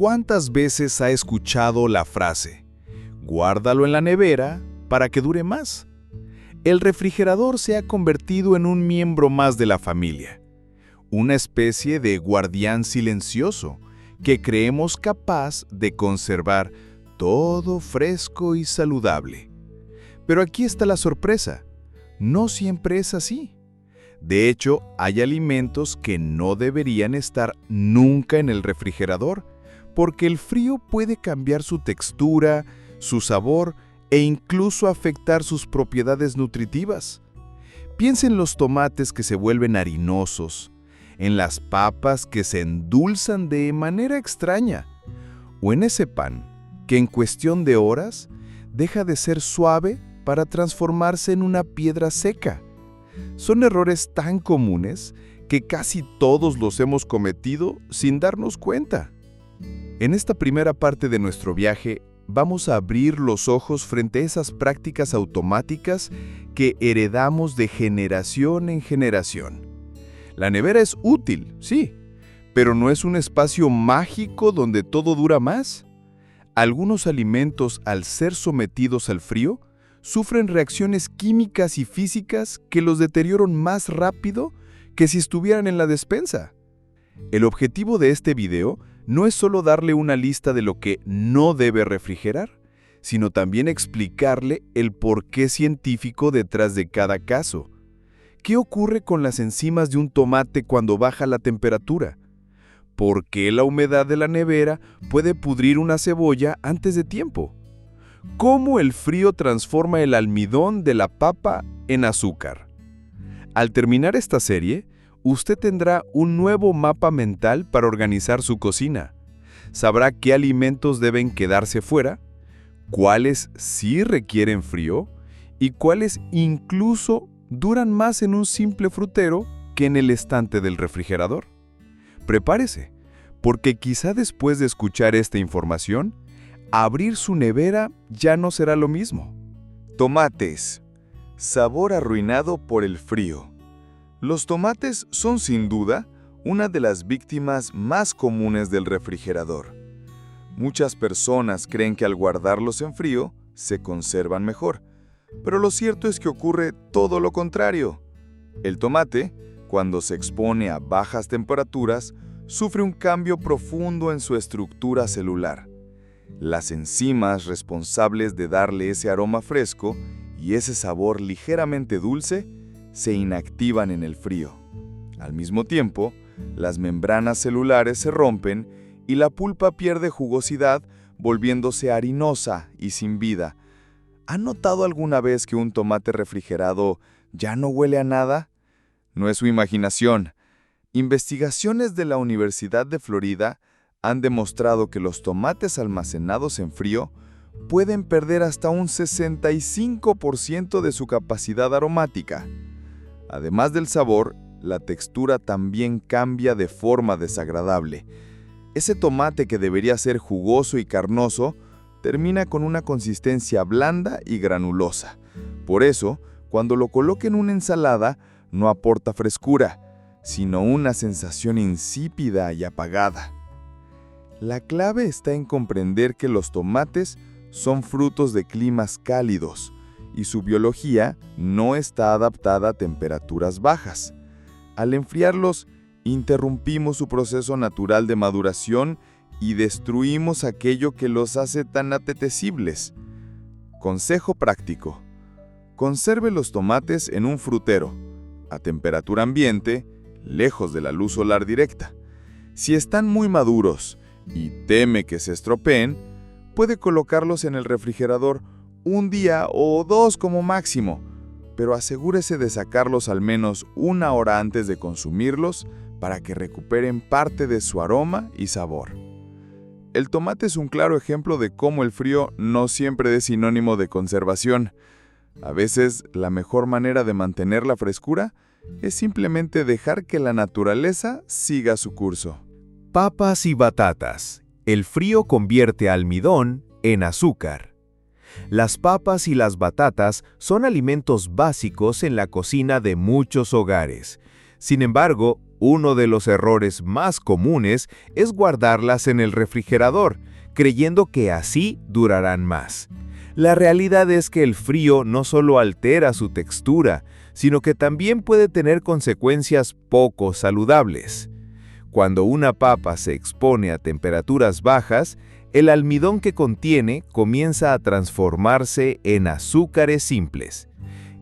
¿Cuántas veces ha escuchado la frase, guárdalo en la nevera para que dure más? El refrigerador se ha convertido en un miembro más de la familia, una especie de guardián silencioso que creemos capaz de conservar todo fresco y saludable. Pero aquí está la sorpresa, no siempre es así. De hecho, hay alimentos que no deberían estar nunca en el refrigerador, porque el frío puede cambiar su textura, su sabor e incluso afectar sus propiedades nutritivas. Piensa en los tomates que se vuelven harinosos, en las papas que se endulzan de manera extraña, o en ese pan que en cuestión de horas deja de ser suave para transformarse en una piedra seca. Son errores tan comunes que casi todos los hemos cometido sin darnos cuenta. En esta primera parte de nuestro viaje, vamos a abrir los ojos frente a esas prácticas automáticas que heredamos de generación en generación. La nevera es útil, sí, pero no es un espacio mágico donde todo dura más. Algunos alimentos, al ser sometidos al frío, sufren reacciones químicas y físicas que los deterioran más rápido que si estuvieran en la despensa. El objetivo de este video no es solo darle una lista de lo que no debe refrigerar, sino también explicarle el porqué científico detrás de cada caso. ¿Qué ocurre con las enzimas de un tomate cuando baja la temperatura? ¿Por qué la humedad de la nevera puede pudrir una cebolla antes de tiempo? ¿Cómo el frío transforma el almidón de la papa en azúcar? Al terminar esta serie, usted tendrá un nuevo mapa mental para organizar su cocina. Sabrá qué alimentos deben quedarse fuera, cuáles sí requieren frío y cuáles incluso duran más en un simple frutero que en el estante del refrigerador. Prepárese, porque quizá después de escuchar esta información, abrir su nevera ya no será lo mismo. Tomates. Sabor arruinado por el frío. Los tomates son sin duda una de las víctimas más comunes del refrigerador. Muchas personas creen que al guardarlos en frío se conservan mejor, pero lo cierto es que ocurre todo lo contrario. El tomate, cuando se expone a bajas temperaturas, sufre un cambio profundo en su estructura celular. Las enzimas responsables de darle ese aroma fresco y ese sabor ligeramente dulce se inactivan en el frío. Al mismo tiempo, las membranas celulares se rompen y la pulpa pierde jugosidad, volviéndose harinosa y sin vida. ¿Han notado alguna vez que un tomate refrigerado ya no huele a nada? No es su imaginación. Investigaciones de la Universidad de Florida han demostrado que los tomates almacenados en frío pueden perder hasta un 65% de su capacidad aromática. Además del sabor, la textura también cambia de forma desagradable. Ese tomate que debería ser jugoso y carnoso termina con una consistencia blanda y granulosa. Por eso, cuando lo coloque en una ensalada, no aporta frescura, sino una sensación insípida y apagada. La clave está en comprender que los tomates son frutos de climas cálidos y su biología no está adaptada a temperaturas bajas. Al enfriarlos, interrumpimos su proceso natural de maduración y destruimos aquello que los hace tan apetecibles. Consejo práctico: conserve los tomates en un frutero, a temperatura ambiente, lejos de la luz solar directa. Si están muy maduros y teme que se estropeen, puede colocarlos en el refrigerador un día o dos como máximo, pero asegúrese de sacarlos al menos una hora antes de consumirlos para que recuperen parte de su aroma y sabor. El tomate es un claro ejemplo de cómo el frío no siempre es sinónimo de conservación. A veces, la mejor manera de mantener la frescura es simplemente dejar que la naturaleza siga su curso. Papas y batatas. El frío convierte almidón en azúcar. Las papas y las batatas son alimentos básicos en la cocina de muchos hogares. Sin embargo, Uno de los errores más comunes es guardarlas en el refrigerador, creyendo que así durarán más. La realidad es que el frío no solo altera su textura, sino que también puede tener consecuencias poco saludables. Cuando una papa se expone a temperaturas bajas, el almidón que contiene comienza a transformarse en azúcares simples.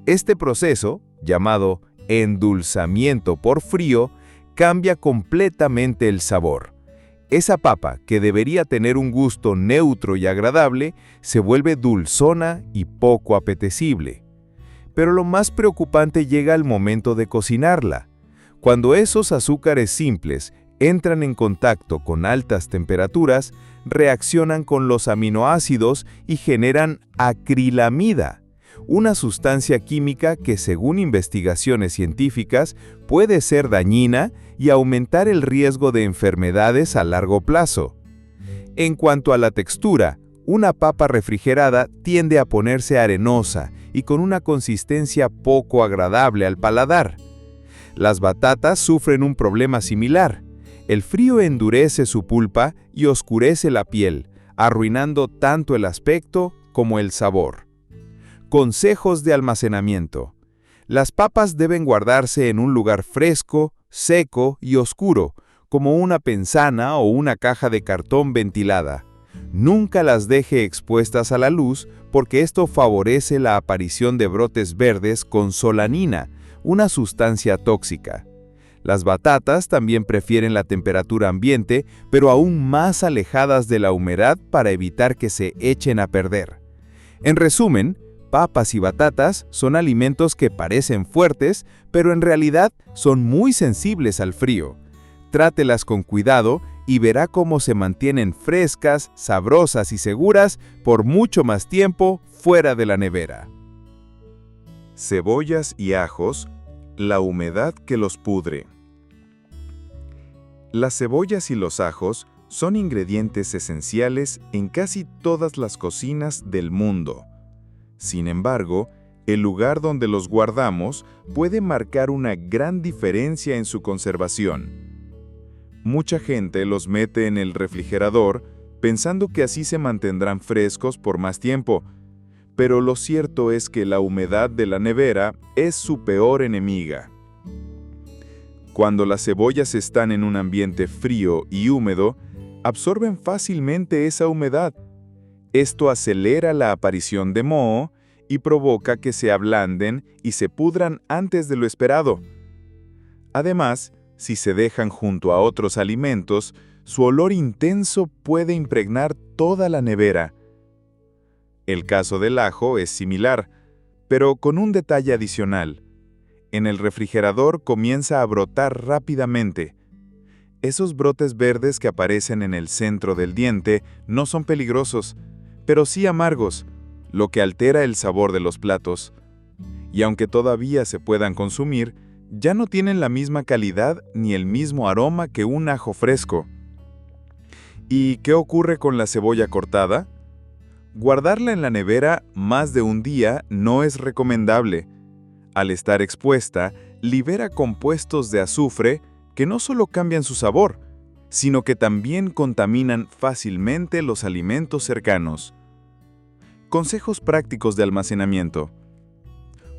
Este proceso, llamado endulzamiento por frío, cambia completamente el sabor. Esa papa, que debería tener un gusto neutro y agradable, se vuelve dulzona y poco apetecible. Pero lo más preocupante llega al momento de cocinarla. Cuando esos azúcares simples entran en contacto con altas temperaturas, reaccionan con los aminoácidos y generan acrilamida, una sustancia química que, según investigaciones científicas, puede ser dañina y aumentar el riesgo de enfermedades a largo plazo. En cuanto a la textura, una papa refrigerada tiende a ponerse arenosa y con una consistencia poco agradable al paladar. Las batatas sufren un problema similar. El frío endurece su pulpa y oscurece la piel, arruinando tanto el aspecto como el sabor. Consejos de almacenamiento. Las papas deben guardarse en un lugar fresco, seco y oscuro, como una pensana o una caja de cartón ventilada. Nunca las deje expuestas a la luz porque esto favorece la aparición de brotes verdes con solanina, una sustancia tóxica. Las batatas también prefieren la temperatura ambiente, pero aún más alejadas de la humedad para evitar que se echen a perder. En resumen, papas y batatas son alimentos que parecen fuertes, pero en realidad son muy sensibles al frío. Trátelas con cuidado y verá cómo se mantienen frescas, sabrosas y seguras por mucho más tiempo fuera de la nevera. Cebollas y ajos, la humedad que los pudre. Las cebollas y los ajos son ingredientes esenciales en casi todas las cocinas del mundo. Sin embargo, el lugar donde los guardamos puede marcar una gran diferencia en su conservación. Mucha gente los mete en el refrigerador pensando que así se mantendrán frescos por más tiempo, pero lo cierto es que la humedad de la nevera es su peor enemiga. Cuando las cebollas están en un ambiente frío y húmedo, absorben fácilmente esa humedad. Esto acelera la aparición de moho y provoca que se ablanden y se pudran antes de lo esperado. Además, si se dejan junto a otros alimentos, su olor intenso puede impregnar toda la nevera. El caso del ajo es similar, pero con un detalle adicional. En el refrigerador comienza a brotar rápidamente. Esos brotes verdes que aparecen en el centro del diente no son peligrosos, pero sí amargos, lo que altera el sabor de los platos. Y aunque todavía se puedan consumir, ya no tienen la misma calidad ni el mismo aroma que un ajo fresco. ¿Y qué ocurre con la cebolla cortada? Guardarla en la nevera más de un día no es recomendable. Al estar expuesta, libera compuestos de azufre que no solo cambian su sabor, sino que también contaminan fácilmente los alimentos cercanos. Consejos prácticos de almacenamiento.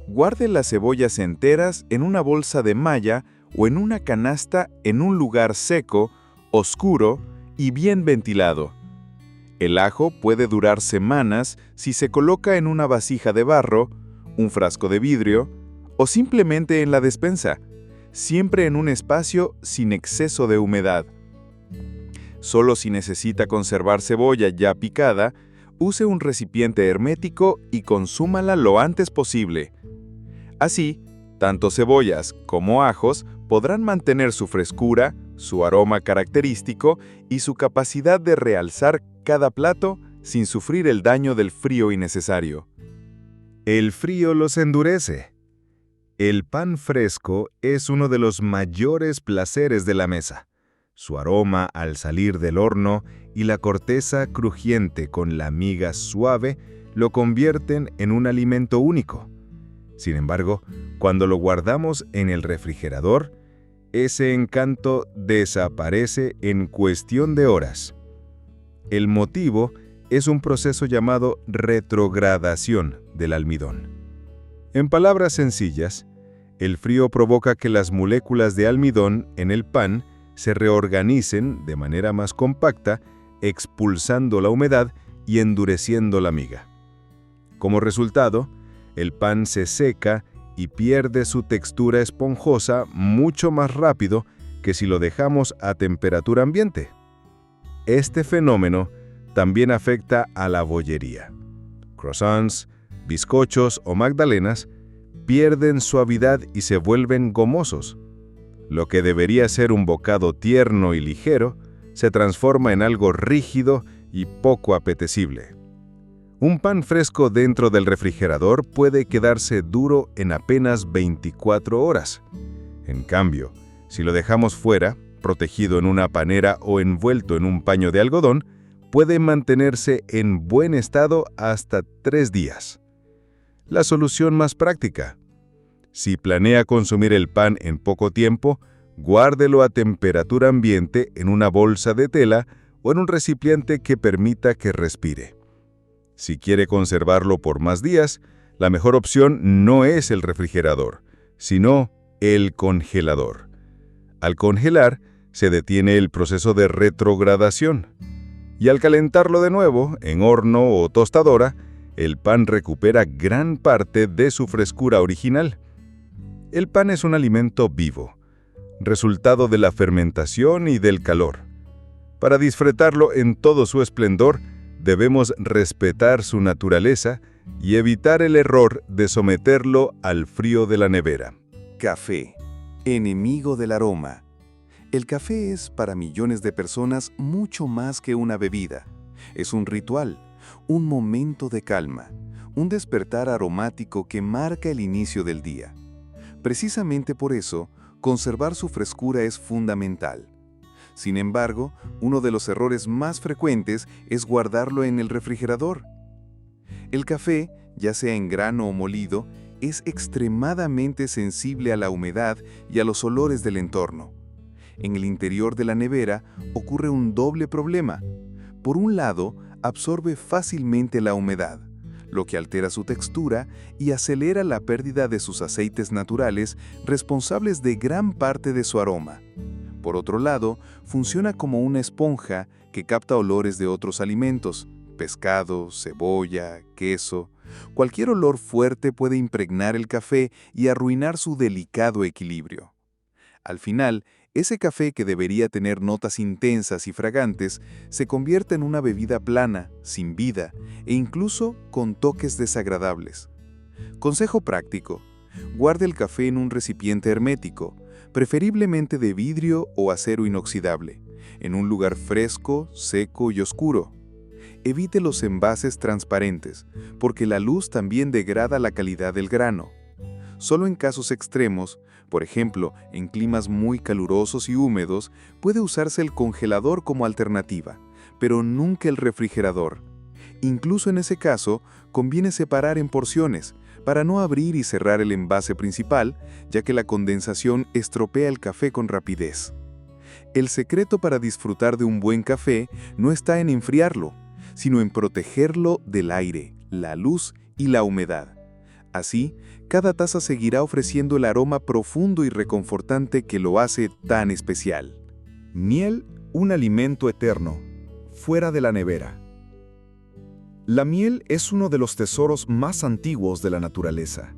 Guarde las cebollas enteras en una bolsa de malla o en una canasta en un lugar seco, oscuro y bien ventilado. El ajo puede durar semanas si se coloca en una vasija de barro, un frasco de vidrio o simplemente en la despensa, siempre en un espacio sin exceso de humedad. Solo si necesita conservar cebolla ya picada, use un recipiente hermético y consúmala lo antes posible. Así, tanto cebollas como ajos podrán mantener su frescura, su aroma característico y su capacidad de realzar cada plato sin sufrir el daño del frío innecesario. El frío los endurece. El pan fresco es uno de los mayores placeres de la mesa. Su aroma al salir del horno y la corteza crujiente con la miga suave lo convierten en un alimento único. Sin embargo, cuando lo guardamos en el refrigerador, ese encanto desaparece en cuestión de horas. El motivo es un proceso llamado retrogradación del almidón. En palabras sencillas, el frío provoca que las moléculas de almidón en el pan se reorganicen de manera más compacta, expulsando la humedad y endureciendo la miga. Como resultado, el pan se seca y pierde su textura esponjosa mucho más rápido que si lo dejamos a temperatura ambiente. Este fenómeno también afecta a la bollería. Croissants, bizcochos o magdalenas pierden suavidad y se vuelven gomosos. Lo que debería ser un bocado tierno y ligero se transforma en algo rígido y poco apetecible. Un pan fresco dentro del refrigerador puede quedarse duro en apenas 24 horas. En cambio, si lo dejamos fuera, protegido en una panera o envuelto en un paño de algodón, puede mantenerse en buen estado hasta 3 días. La solución más práctica. Si planea consumir el pan en poco tiempo, guárdelo a temperatura ambiente en una bolsa de tela o en un recipiente que permita que respire. Si quiere conservarlo por más días, la mejor opción no es el refrigerador, sino el congelador. Al congelar, se detiene el proceso de retrogradación. Y al calentarlo de nuevo, en horno o tostadora, el pan recupera gran parte de su frescura original. El pan es un alimento vivo, resultado de la fermentación y del calor. Para disfrutarlo en todo su esplendor, debemos respetar su naturaleza y evitar el error de someterlo al frío de la nevera. Café, enemigo del aroma. El café es para millones de personas mucho más que una bebida. Es un ritual, un momento de calma, un despertar aromático que marca el inicio del día. Precisamente por eso, conservar su frescura es fundamental. Sin embargo, uno de los errores más frecuentes es guardarlo en el refrigerador. El café, ya sea en grano o molido, es extremadamente sensible a la humedad y a los olores del entorno. En el interior de la nevera ocurre un doble problema. Por un lado, absorbe fácilmente la humedad, lo que altera su textura y acelera la pérdida de sus aceites naturales responsables de gran parte de su aroma. Por otro lado, funciona como una esponja que capta olores de otros alimentos, pescado, cebolla, queso. Cualquier olor fuerte puede impregnar el café y arruinar su delicado equilibrio. Al final, ese café que debería tener notas intensas y fragantes se convierte en una bebida plana, sin vida e incluso con toques desagradables. Consejo práctico: guarde el café en un recipiente hermético, preferiblemente de vidrio o acero inoxidable, en un lugar fresco, seco y oscuro. Evite los envases transparentes, porque la luz también degrada la calidad del grano. Solo en casos extremos, por ejemplo, en climas muy calurosos y húmedos, puede usarse el congelador como alternativa, pero nunca el refrigerador. Incluso en ese caso, conviene separar en porciones, para no abrir y cerrar el envase principal, ya que la condensación estropea el café con rapidez. El secreto para disfrutar de un buen café no está en enfriarlo, sino en protegerlo del aire, la luz y la humedad. Así, cada taza seguirá ofreciendo el aroma profundo y reconfortante que lo hace tan especial. Miel, un alimento eterno, fuera de la nevera. La miel es uno de los tesoros más antiguos de la naturaleza.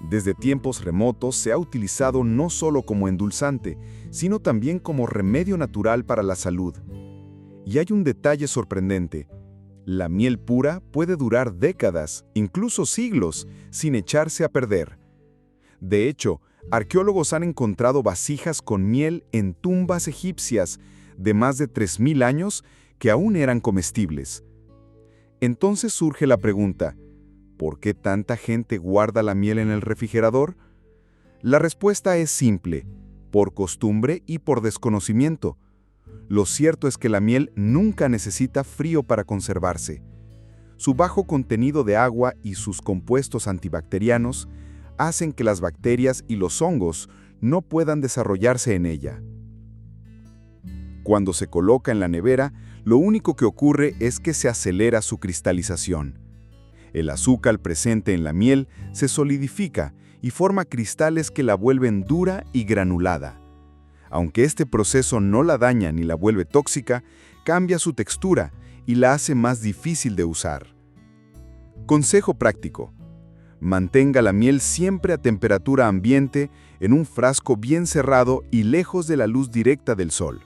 Desde tiempos remotos se ha utilizado no solo como endulzante, sino también como remedio natural para la salud. Y hay un detalle sorprendente: la miel pura puede durar décadas, incluso siglos, sin echarse a perder. De hecho, arqueólogos han encontrado vasijas con miel en tumbas egipcias de más de 3000 años que aún eran comestibles. Entonces surge la pregunta: ¿por qué tanta gente guarda la miel en el refrigerador? La respuesta es simple: por costumbre y por desconocimiento. Lo cierto es que la miel nunca necesita frío para conservarse. Su bajo contenido de agua y sus compuestos antibacterianos hacen que las bacterias y los hongos no puedan desarrollarse en ella. Cuando se coloca en la nevera, lo único que ocurre es que se acelera su cristalización. El azúcar presente en la miel se solidifica y forma cristales que la vuelven dura y granulada. Aunque este proceso no la daña ni la vuelve tóxica, cambia su textura y la hace más difícil de usar. Consejo práctico: mantenga la miel siempre a temperatura ambiente en un frasco bien cerrado y lejos de la luz directa del sol.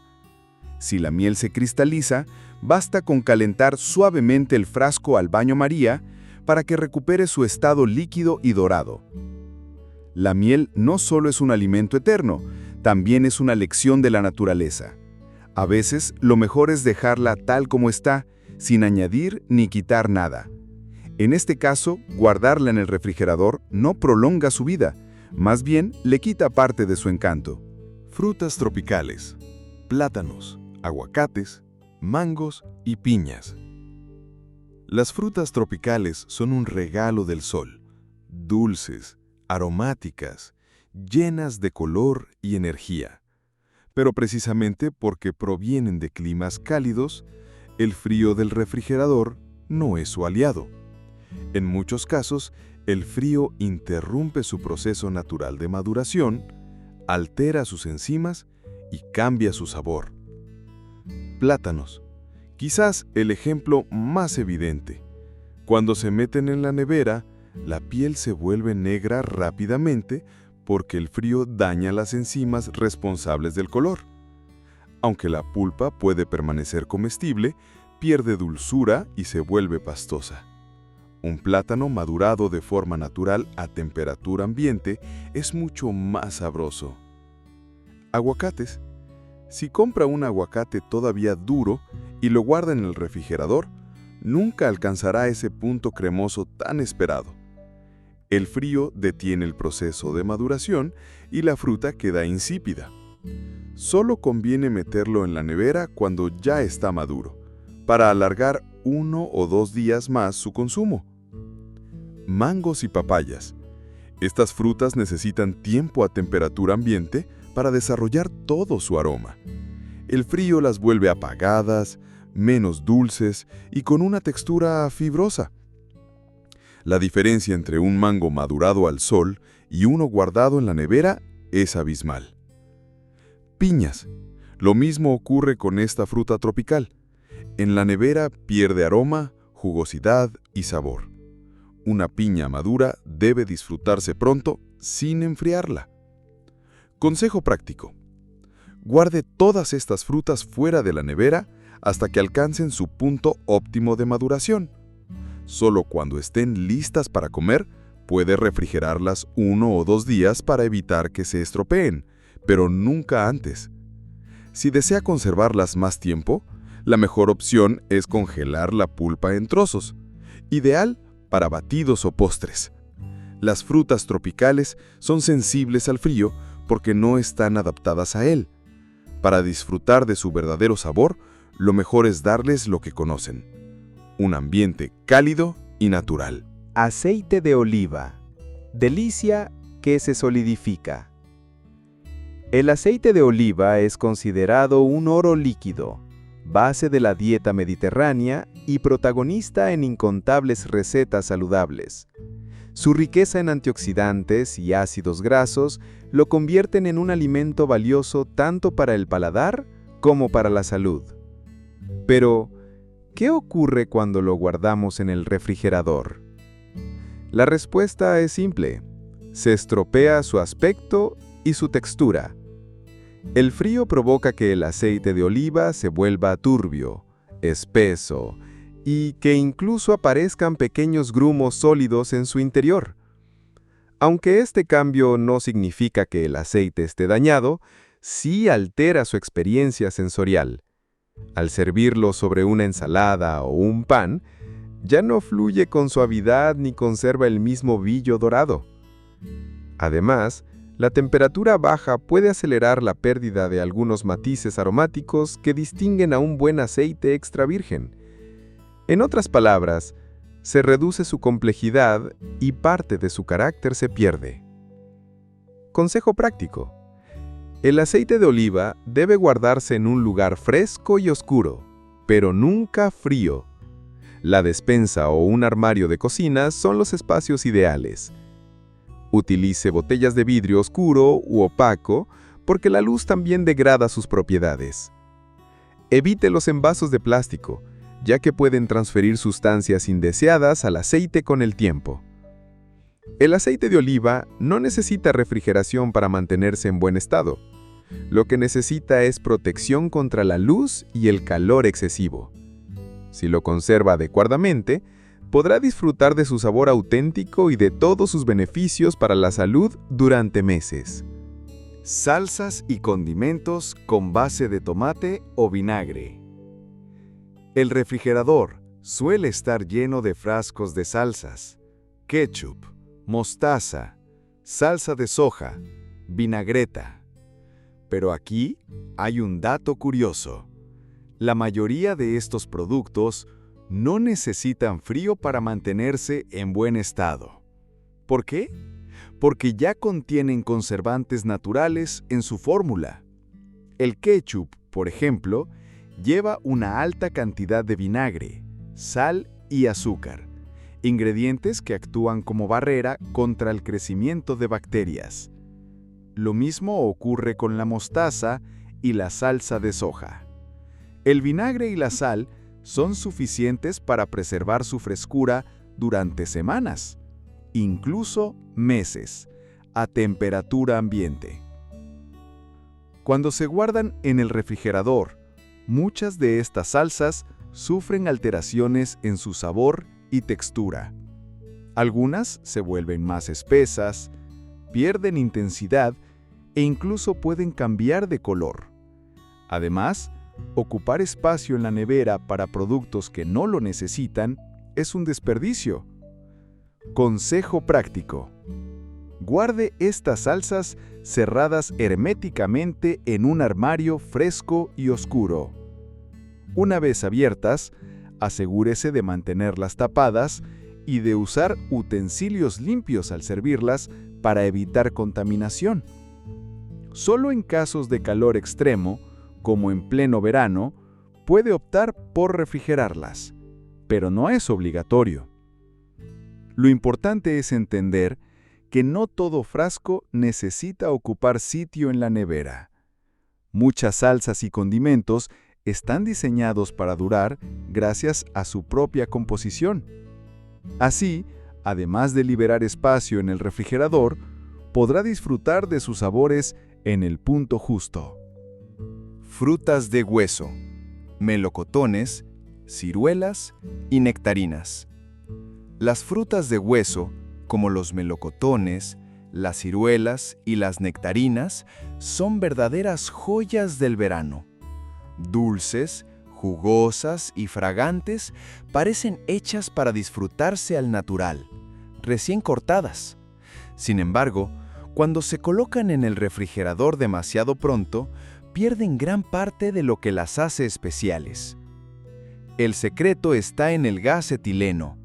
Si la miel se cristaliza, basta con calentar suavemente el frasco al baño María para que recupere su estado líquido y dorado. La miel no solo es un alimento eterno, también es una lección de la naturaleza. A veces, lo mejor es dejarla tal como está, sin añadir ni quitar nada. En este caso, guardarla en el refrigerador no prolonga su vida, más bien le quita parte de su encanto. Frutas tropicales: plátanos, aguacates, mangos y piñas. Las frutas tropicales son un regalo del sol, dulces, aromáticas, llenas de color y energía. Pero precisamente porque provienen de climas cálidos, el frío del refrigerador no es su aliado. En muchos casos, el frío interrumpe su proceso natural de maduración, altera sus enzimas y cambia su sabor. Plátanos, quizás el ejemplo más evidente. Cuando se meten en la nevera, la piel se vuelve negra rápidamente porque el frío daña las enzimas responsables del color. Aunque la pulpa puede permanecer comestible, pierde dulzura y se vuelve pastosa. Un plátano madurado de forma natural a temperatura ambiente es mucho más sabroso. Aguacates. Si compra un aguacate todavía duro y lo guarda en el refrigerador, nunca alcanzará ese punto cremoso tan esperado. El frío detiene el proceso de maduración y la fruta queda insípida. Solo conviene meterlo en la nevera cuando ya está maduro, para alargar 1 o 2 días más su consumo. Mangos y papayas. Estas frutas necesitan tiempo a temperatura ambiente para desarrollar todo su aroma. El frío las vuelve apagadas, menos dulces y con una textura fibrosa. La diferencia entre un mango madurado al sol y uno guardado en la nevera es abismal. Piñas. Lo mismo ocurre con esta fruta tropical. En la nevera pierde aroma, jugosidad y sabor. Una piña madura debe disfrutarse pronto sin enfriarla. Consejo práctico: guarde todas estas frutas fuera de la nevera hasta que alcancen su punto óptimo de maduración. Solo cuando estén listas para comer, puede refrigerarlas 1 o 2 días para evitar que se estropeen, pero nunca antes. Si desea conservarlas más tiempo, la mejor opción es congelar la pulpa en trozos, ideal para batidos o postres. Las frutas tropicales son sensibles al frío porque no están adaptadas a él. Para disfrutar de su verdadero sabor, lo mejor es darles lo que conocen: un ambiente cálido y natural. Aceite de oliva. Delicia que se solidifica. El aceite de oliva es considerado un oro líquido, base de la dieta mediterránea y protagonista en incontables recetas saludables. Su riqueza en antioxidantes y ácidos grasos lo convierten en un alimento valioso tanto para el paladar como para la salud. Pero, ¿qué ocurre cuando lo guardamos en el refrigerador? La respuesta es simple: se estropea su aspecto y su textura. El frío provoca que el aceite de oliva se vuelva turbio, espeso, y que incluso aparezcan pequeños grumos sólidos en su interior. Aunque este cambio no significa que el aceite esté dañado, sí altera su experiencia sensorial. Al servirlo sobre una ensalada o un pan, ya no fluye con suavidad ni conserva el mismo brillo dorado. Además, la temperatura baja puede acelerar la pérdida de algunos matices aromáticos que distinguen a un buen aceite extra virgen. En otras palabras, se reduce su complejidad y parte de su carácter se pierde. Consejo práctico: El aceite de oliva debe guardarse en un lugar fresco y oscuro, pero nunca frío. La despensa o un armario de cocina son los espacios ideales. Utilice botellas de vidrio oscuro u opaco porque la luz también degrada sus propiedades. Evite los envases de plástico, ya que pueden transferir sustancias indeseadas al aceite con el tiempo. El aceite de oliva no necesita refrigeración para mantenerse en buen estado. Lo que necesita es protección contra la luz y el calor excesivo. Si lo conserva adecuadamente, podrá disfrutar de su sabor auténtico y de todos sus beneficios para la salud durante meses. Salsas y condimentos con base de tomate o vinagre. El refrigerador suele estar lleno de frascos de salsas, ketchup, mostaza, salsa de soja, vinagreta. Pero aquí hay un dato curioso. La mayoría de estos productos no necesitan frío para mantenerse en buen estado. ¿Por qué? Porque ya contienen conservantes naturales en su fórmula. El ketchup, por ejemplo, lleva una alta cantidad de vinagre, sal y azúcar, ingredientes que actúan como barrera contra el crecimiento de bacterias. Lo mismo ocurre con la mostaza y la salsa de soja. El vinagre y la sal son suficientes para preservar su frescura durante semanas, incluso meses, a temperatura ambiente. Cuando se guardan en el refrigerador, muchas de estas salsas sufren alteraciones en su sabor y textura. Algunas se vuelven más espesas, pierden intensidad e incluso pueden cambiar de color. Además, ocupar espacio en la nevera para productos que no lo necesitan es un desperdicio. Consejo práctico: guarde estas salsas cerradas herméticamente en un armario fresco y oscuro. Una vez abiertas, asegúrese de mantenerlas tapadas y de usar utensilios limpios al servirlas para evitar contaminación. Solo en casos de calor extremo, como en pleno verano, puede optar por refrigerarlas, pero no es obligatorio. Lo importante es entender que no todo frasco necesita ocupar sitio en la nevera. Muchas salsas y condimentos están diseñados para durar gracias a su propia composición. Así, además de liberar espacio en el refrigerador, podrá disfrutar de sus sabores en el punto justo. Frutas de hueso, melocotones, ciruelas y nectarinas. Las frutas de hueso, como los melocotones, las ciruelas y las nectarinas, son verdaderas joyas del verano. Dulces, jugosas y fragantes, parecen hechas para disfrutarse al natural, recién cortadas. Sin embargo, cuando se colocan en el refrigerador demasiado pronto, pierden gran parte de lo que las hace especiales. El secreto está en el gas etileno,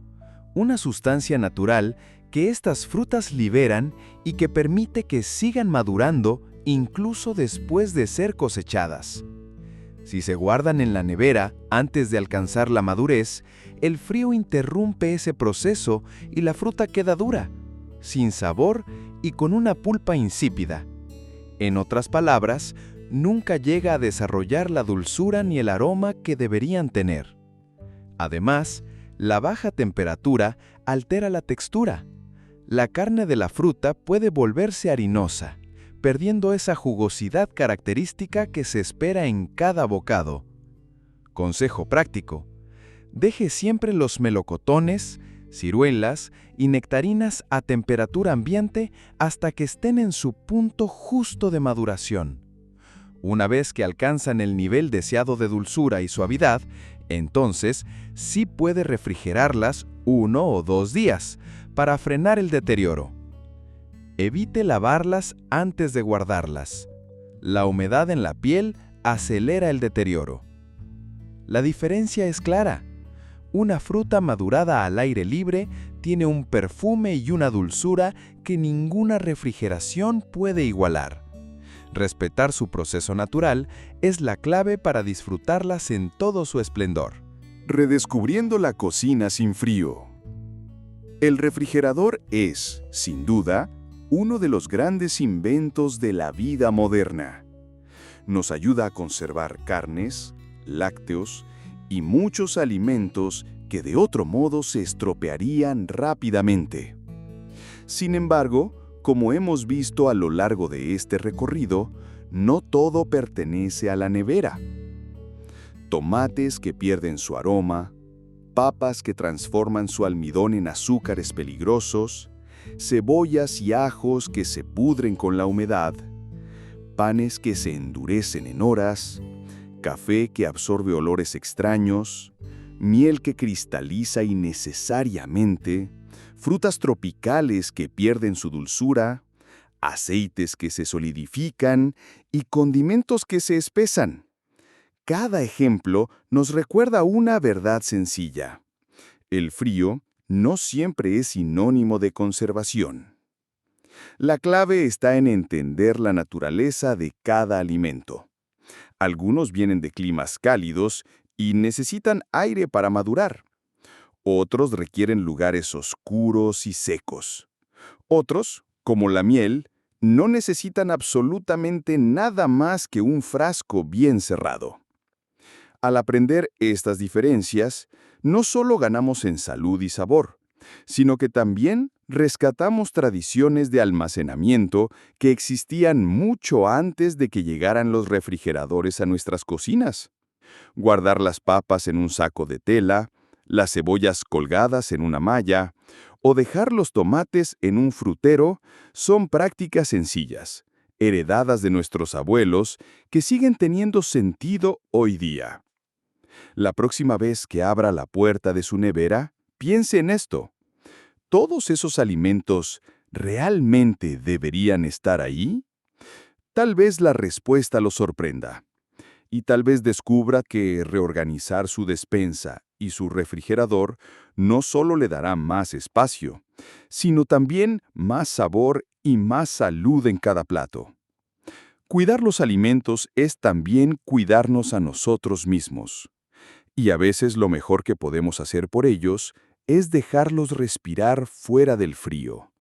una sustancia natural que estas frutas liberan y que permite que sigan madurando incluso después de ser cosechadas. Si se guardan en la nevera antes de alcanzar la madurez, el frío interrumpe ese proceso y la fruta queda dura, sin sabor y con una pulpa insípida. En otras palabras, nunca llega a desarrollar la dulzura ni el aroma que deberían tener. Además, la baja temperatura altera la textura. La carne de la fruta puede volverse harinosa, perdiendo esa jugosidad característica que se espera en cada bocado. Consejo práctico: deje siempre los melocotones, ciruelas y nectarinas a temperatura ambiente hasta que estén en su punto justo de maduración. Una vez que alcanzan el nivel deseado de dulzura y suavidad, entonces sí puede refrigerarlas 1 o 2 días para frenar el deterioro. Evite lavarlas antes de guardarlas. La humedad en la piel acelera el deterioro. La diferencia es clara. Una fruta madurada al aire libre tiene un perfume y una dulzura que ninguna refrigeración puede igualar. Respetar su proceso natural es la clave para disfrutarlas en todo su esplendor. Redescubriendo la cocina sin frío. El refrigerador es, sin duda, uno de los grandes inventos de la vida moderna. Nos ayuda a conservar carnes, lácteos y muchos alimentos que de otro modo se estropearían rápidamente. Sin embargo, como hemos visto a lo largo de este recorrido, no todo pertenece a la nevera. Tomates que pierden su aroma, papas que transforman su almidón en azúcares peligrosos, cebollas y ajos que se pudren con la humedad, panes que se endurecen en horas, café que absorbe olores extraños, miel que cristaliza innecesariamente, frutas tropicales que pierden su dulzura, aceites que se solidifican y condimentos que se espesan. Cada ejemplo nos recuerda una verdad sencilla. El frío no siempre es sinónimo de conservación. La clave está en entender la naturaleza de cada alimento. Algunos vienen de climas cálidos y necesitan aire para madurar. Otros requieren lugares oscuros y secos. Otros, como la miel, no necesitan absolutamente nada más que un frasco bien cerrado. Al aprender estas diferencias, no solo ganamos en salud y sabor, sino que también rescatamos tradiciones de almacenamiento que existían mucho antes de que llegaran los refrigeradores a nuestras cocinas. Guardar las papas en un saco de tela, las cebollas colgadas en una malla o dejar los tomates en un frutero son prácticas sencillas, heredadas de nuestros abuelos, que siguen teniendo sentido hoy día. La próxima vez que abra la puerta de su nevera, piense en esto. ¿Todos esos alimentos realmente deberían estar ahí? Tal vez la respuesta lo sorprenda. Y tal vez descubra que reorganizar su despensa y su refrigerador no solo le dará más espacio, sino también más sabor y más salud en cada plato. Cuidar los alimentos es también cuidarnos a nosotros mismos. Y a veces lo mejor que podemos hacer por ellos es dejarlos respirar fuera del frío.